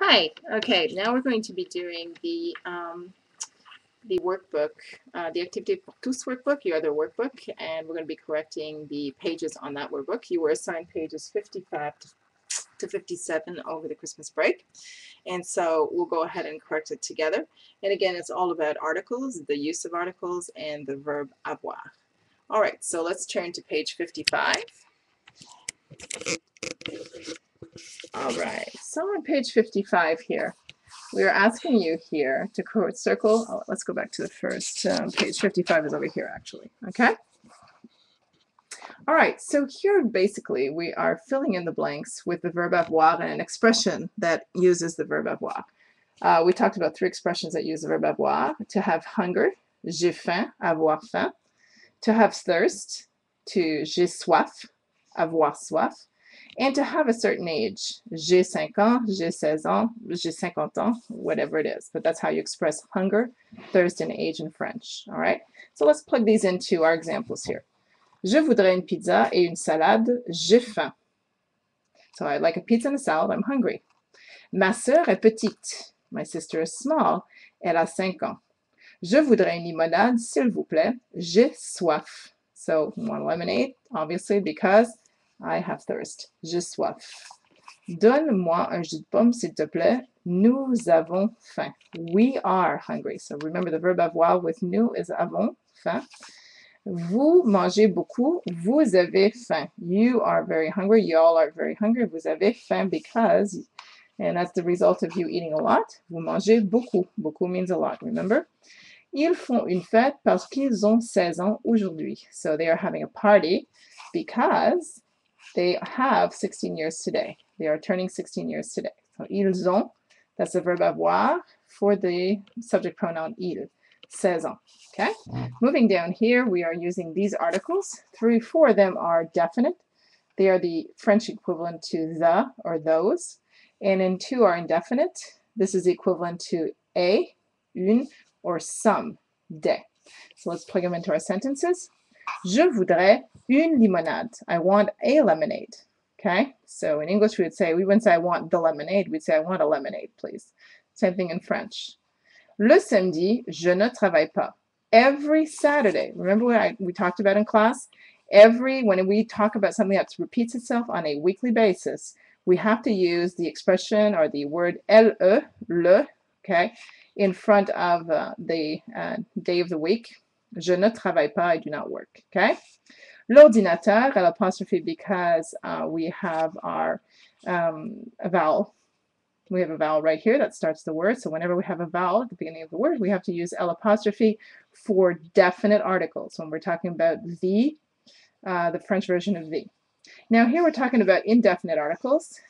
Hi. Okay, now we're going to be doing the workbook, the Activite pour Tous workbook, your other workbook, and we're going to be correcting the pages on that workbook. You were assigned pages 55 to 57 over the Christmas break, and so we'll go ahead and correct it together. And again, it's all about articles, the use of articles, and the verb avoir. All right, so let's turn to page 55. All right, so on page 55 here, we are asking you here to circle. Oh, let's go back to the first page. 55 is over here, actually. Okay. All right. So here, basically, we are filling in the blanks with the verb avoir and an expression that uses the verb avoir. We talked about 3 expressions that use the verb avoir: to have hunger, j'ai faim, avoir faim; to have thirst, to j'ai soif, avoir soif; and to have a certain age, j'ai 5 ans, j'ai 16 ans, j'ai 50 ans, whatever it is. But that's how you express hunger, thirst, and age in French. All right? So let's plug these into our examples here. Je voudrais une pizza et une salade, j'ai faim. So I'd like a pizza and a salad, I'm hungry. Ma sœur est petite. My sister is small, elle a 5 ans. Je voudrais une limonade, s'il vous plaît, j'ai soif. So one lemonade, obviously, because I have thirst. J'ai soif. Donne-moi un jus de pomme, s'il te plaît. Nous avons faim. We are hungry. So remember the verb avoir with nous is avons, faim. Vous mangez beaucoup. Vous avez faim. You are very hungry. You all are very hungry. Vous avez faim because, and that's the result of you eating a lot. Vous mangez beaucoup. Beaucoup means a lot, remember? Ils font une fête parce qu'ils ont 16 ans aujourd'hui. So they are having a party because they have 16 years today. They are turning 16 years today. So ils ont, that's the verb avoir for the subject pronoun il, 16 ans. Okay? Moving down here, we are using these articles. 4 of them are definite. They are the French equivalent to the or those. And then 2 are indefinite. This is equivalent to a, une, or some, des. So let's plug them into our sentences. Je voudrais une limonade. I want a lemonade. Okay? So in English, we wouldn't say I want the lemonade. We'd say I want a lemonade, please. Same thing in French. Le samedi, je ne travaille pas. Every Saturday. Remember what we talked about in class? When we talk about something that repeats itself on a weekly basis, we have to use the expression or the word le, okay, in front of the day of the week. Je ne travaille pas, I do not work, okay? L'ordinateur, l'apostrophe, because we have our vowel. We have a vowel right here that starts the word. So whenever we have a vowel at the beginning of the word, we have to use l'apostrophe for definite articles when we're talking about the French version of the. Now here we're talking about indefinite articles.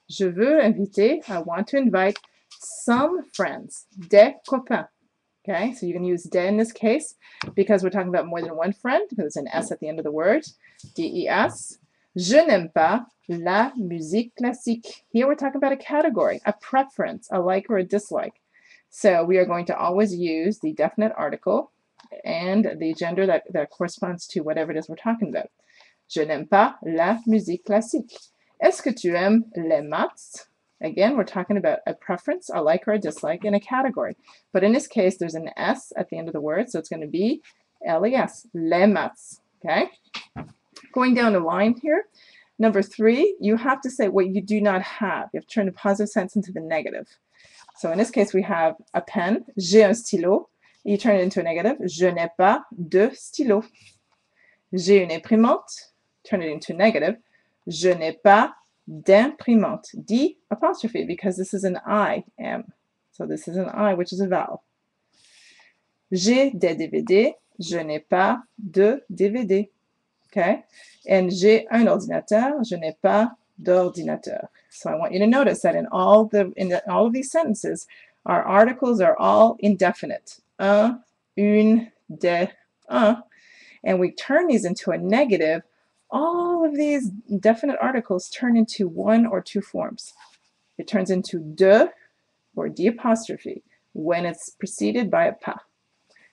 Je veux inviter, I want to invite some friends, des copains. Okay, so you can use des in this case because we're talking about more than one friend, because there's an S at the end of the word, des. Je n'aime pas la musique classique. Here we're talking about a category, a preference, a like or a dislike. So we are going to always use the definite article and the gender that corresponds to whatever it is we're talking about. Je n'aime pas la musique classique. Est-ce que tu aimes les maths? Again, we're talking about a preference, a like or a dislike in a category. But in this case, there's an S at the end of the word, so it's going to be les, les maths. Okay? Going down the line here, number 3, you have to say what you do not have. You have to turn the positive sentence into the negative. So in this case, we have a pen, j'ai un stylo. You turn it into a negative, je n'ai pas de stylo. J'ai une imprimante, turn it into a negative, je n'ai pas d'imprimante. D apostrophe, because this is an I am. So this is an I, which is a vowel. J'ai des DVD, je n'ai pas de DVD. Okay? And j'ai un ordinateur, je n'ai pas d'ordinateur. So I want you to notice that in all of these sentences, our articles are all indefinite. Un, une, des, un. And we turn these into a negative. All of these definite articles turn into 1 or 2 forms. It turns into de or d apostrophe when it's preceded by a pas.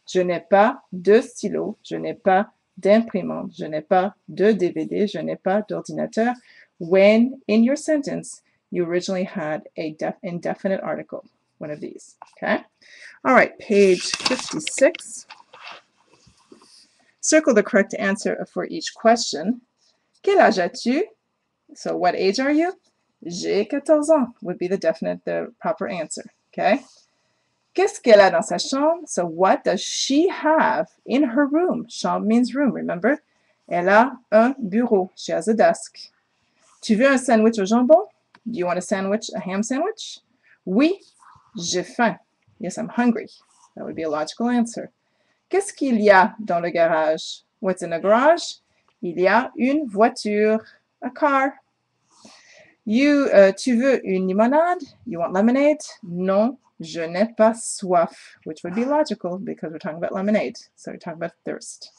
Je n'ai pas de stylo, je n'ai pas d'imprimante, je n'ai pas de DVD, je n'ai pas d'ordinateur. When in your sentence you originally had a indefinite article, one of these, okay? All right, page 56. Circle the correct answer for each question. Quel âge as-tu? So what age are you? J'ai 14 ans would be the proper answer, okay? Qu'est-ce qu'elle a dans sa chambre? So what does she have in her room? Chambre means room, remember? Elle a un bureau. She has a desk. Tu veux un sandwich au jambon? Do you want a ham sandwich? Oui, j'ai faim. Yes, I'm hungry. That would be a logical answer. Qu'est-ce qu'il y a dans le garage? What's in the garage? Il y a une voiture, a car. Tu veux une limonade? You want lemonade? Non, je n'ai pas soif, which would be logical because we're talking about lemonade. So we're talking about thirst.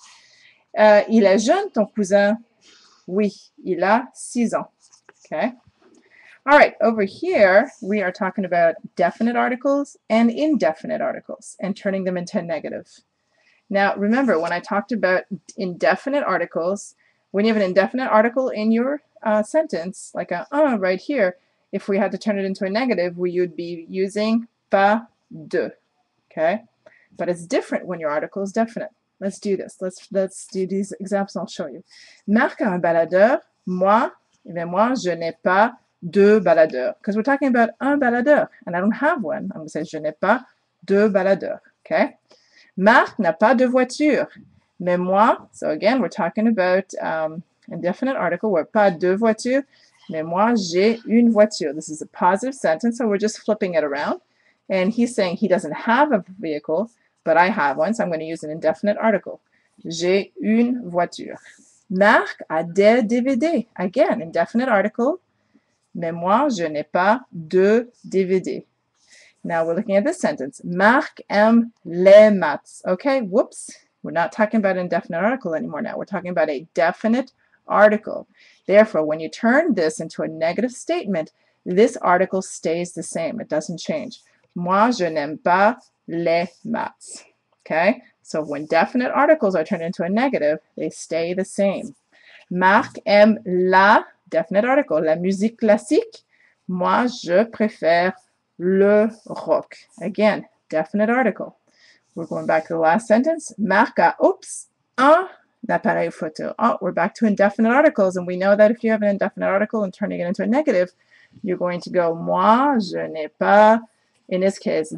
Il est jeune, ton cousin? Oui, il a 6 ans. Okay. All right, over here, we are talking about definite articles and indefinite articles and turning them into a negative. Now, remember, when I talked about indefinite articles, when you have an indefinite article in your sentence, like a right here, if we had to turn it into a negative, we would be using pas de, okay? But it's different when your article is definite. Let's do this. Let's do these examples. I'll show you. Marc a un baladeur. Moi, je n'ai pas de baladeur. Because we're talking about un baladeur, and I don't have one. I'm going to say je n'ai pas de baladeur, okay? Marc n'a pas de voiture. Mais moi, so again, we're talking about indefinite article where pas de voiture. Mais moi, j'ai une voiture. This is a positive sentence, so we're just flipping it around. And he's saying he doesn't have a vehicle, but I have one, so I'm going to use an indefinite article. J'ai une voiture. Marc a des DVD. Again, indefinite article. Mais moi, je n'ai pas de DVD. Now we're looking at this sentence. Marc aime les maths. Okay, whoops. We're not talking about an indefinite article anymore now. We're talking about a definite article. Therefore, when you turn this into a negative statement, this article stays the same. It doesn't change. Moi, je n'aime pas les maths. Okay, so when definite articles are turned into a negative, they stay the same. Marc aime la, definite article, la musique classique. Moi, je préfère le rock. Again, definite article. We're going back to the last sentence. Marc a, un appareil photo. Oh, we're back to indefinite articles, and we know that if you have an indefinite article and turning it into a negative, you're going to go, moi, je n'ai pas, in this case,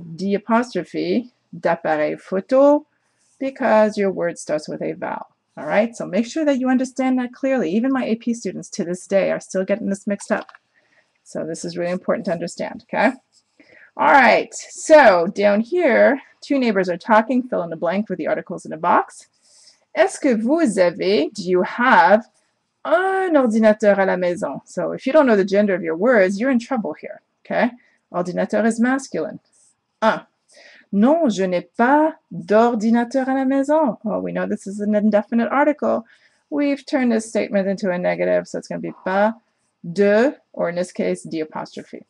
d'appareil photo, because your word starts with a vowel. All right, so make sure that you understand that clearly. Even my AP students to this day are still getting this mixed up. So this is really important to understand, okay? All right, so down here, two neighbors are talking. Fill in the blank with the articles in a box. Est-ce que vous avez, do you have, un ordinateur à la maison? So if you don't know the gender of your words, you're in trouble here, okay? Ordinateur is masculine. Un. Non, je n'ai pas d'ordinateur à la maison. Oh, we know this is an indefinite article. We've turned this statement into a negative, so it's going to be pas de, or in this case, the apostrophe.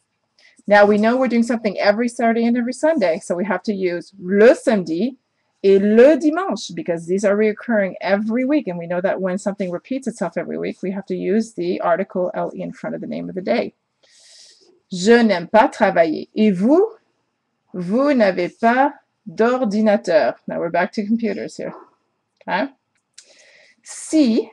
Now, we know we're doing something every Saturday and every Sunday, so we have to use le samedi et le dimanche, because these are recurring every week, and we know that when something repeats itself every week, we have to use the article le in front of the name of the day. Je n'aime pas travailler. Et vous? Vous n'avez pas d'ordinateur. Now we're back to computers here. Okay? Si.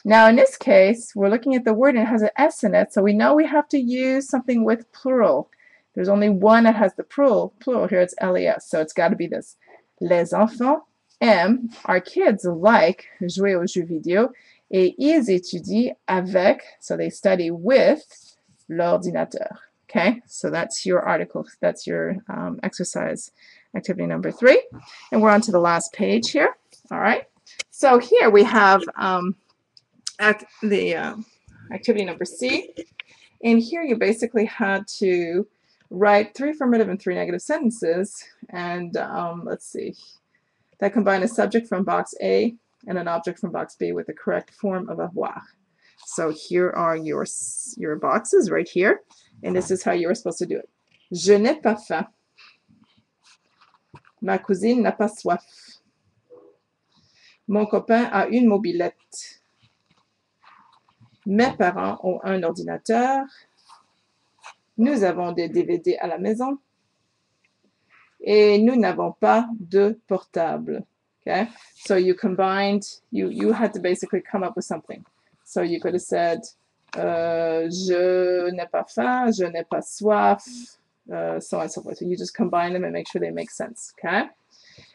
Now in this case, we're looking at the word and it has an S in it, so we know we have to use something with plural. There's only one that has the plural here, it's les, so it's got to be this. Les enfants aiment, our kids like, jouer aux jeux vidéo, et ils étudient avec, so they study with, l'ordinateur. Okay, so that's your article, that's your exercise, activity number 3. And we're on to the last page here. All right, so here we have activity number C. And here you basically had to write 3 affirmative and 3 negative sentences. And let's see, that combine a subject from box A and an object from box B with the correct form of avoir. So here are your boxes right here. And this is how you were supposed to do it. Je n'ai pas faim. Ma cousine n'a pas soif. Mon copain a une mobilette. Mes parents ont un ordinateur. Nous avons des DVD à la maison. Et nous n'avons pas de portable. Okay? So you combined, you had to basically come up with something. So you could have said, je n'ai pas faim, je n'ai pas soif, so on and so forth. So you just combine them and make sure they make sense. Okay?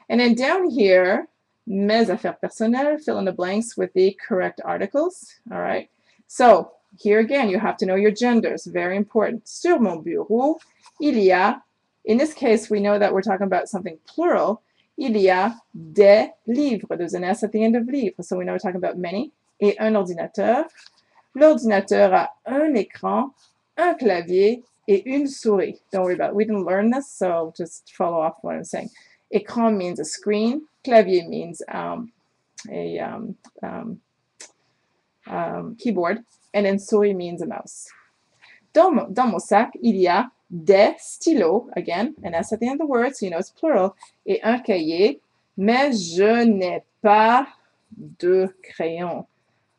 And then down here, mes affaires personnelles, fill in the blanks with the correct articles. All right. So here again, you have to know your genders. Very important. Sur mon bureau, il y a, in this case, we know that we're talking about something plural. Il y a des livres. There's an S at the end of livre. So we know we're talking about many. Et un ordinateur. L'ordinateur a un écran, un clavier, et une souris. Don't worry about it. We didn't learn this, so just follow off what I'm saying. Écran means a screen. Clavier means a keyboard. And then souris means a mouse. Dans mon sac, il y a des stylos. Again, an S at the end of the word, so you know it's plural. Et un cahier. Mais je n'ai pas de crayon.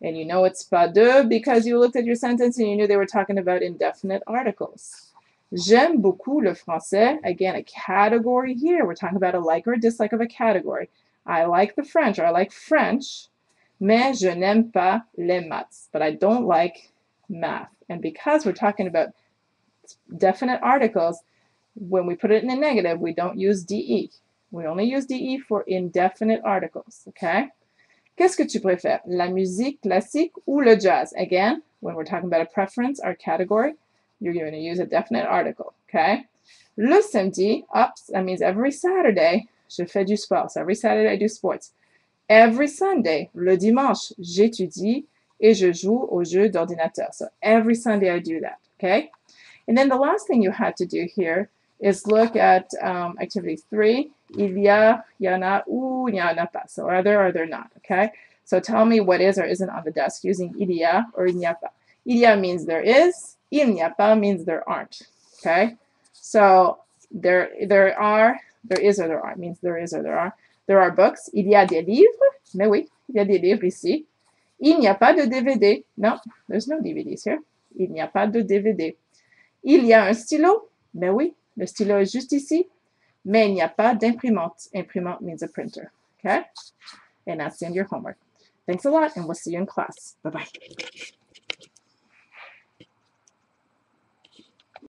And you know it's pas de because you looked at your sentence and you knew they were talking about indefinite articles. J'aime beaucoup le français. Again, a category here. We're talking about a like or a dislike of a category. I like the French, or I like French, mais je n'aime pas les maths. But I don't like math. And because we're talking about definite articles, when we put it in a negative, we don't use DE. We only use DE for indefinite articles, okay? Qu'est-ce que tu préfères, la musique classique ou le jazz? Again, when we're talking about a preference or category, you're going to use a definite article, okay? Le samedi, that means every Saturday, je fais du sport. So every Saturday I do sports. Every Sunday, le dimanche, j'étudie et je joue aux jeux d'ordinateur. So every Sunday I do that, okay? And then the last thing you had to do here is look at activity 3. Il y en a ou il n'y en a pas. So are there or there not, okay? So tell me what is or isn't on the desk using il y a or il n'y a pas. Il y a means there is. Il n'y a pas means there aren't, okay? So there are, there is or there aren't means there is or there are. There are books. Il y a des livres. Mais oui, il y a des livres ici. Il n'y a pas de DVD. No, there's no DVDs here. Il n'y a pas de DVD. Il y a un stylo. Mais oui, le stylo est juste ici. Mais il n'y a pas d'imprimante. Imprimante means a printer. Okay? And that's the end of your homework. Thanks a lot, and we'll see you in class. Bye-bye.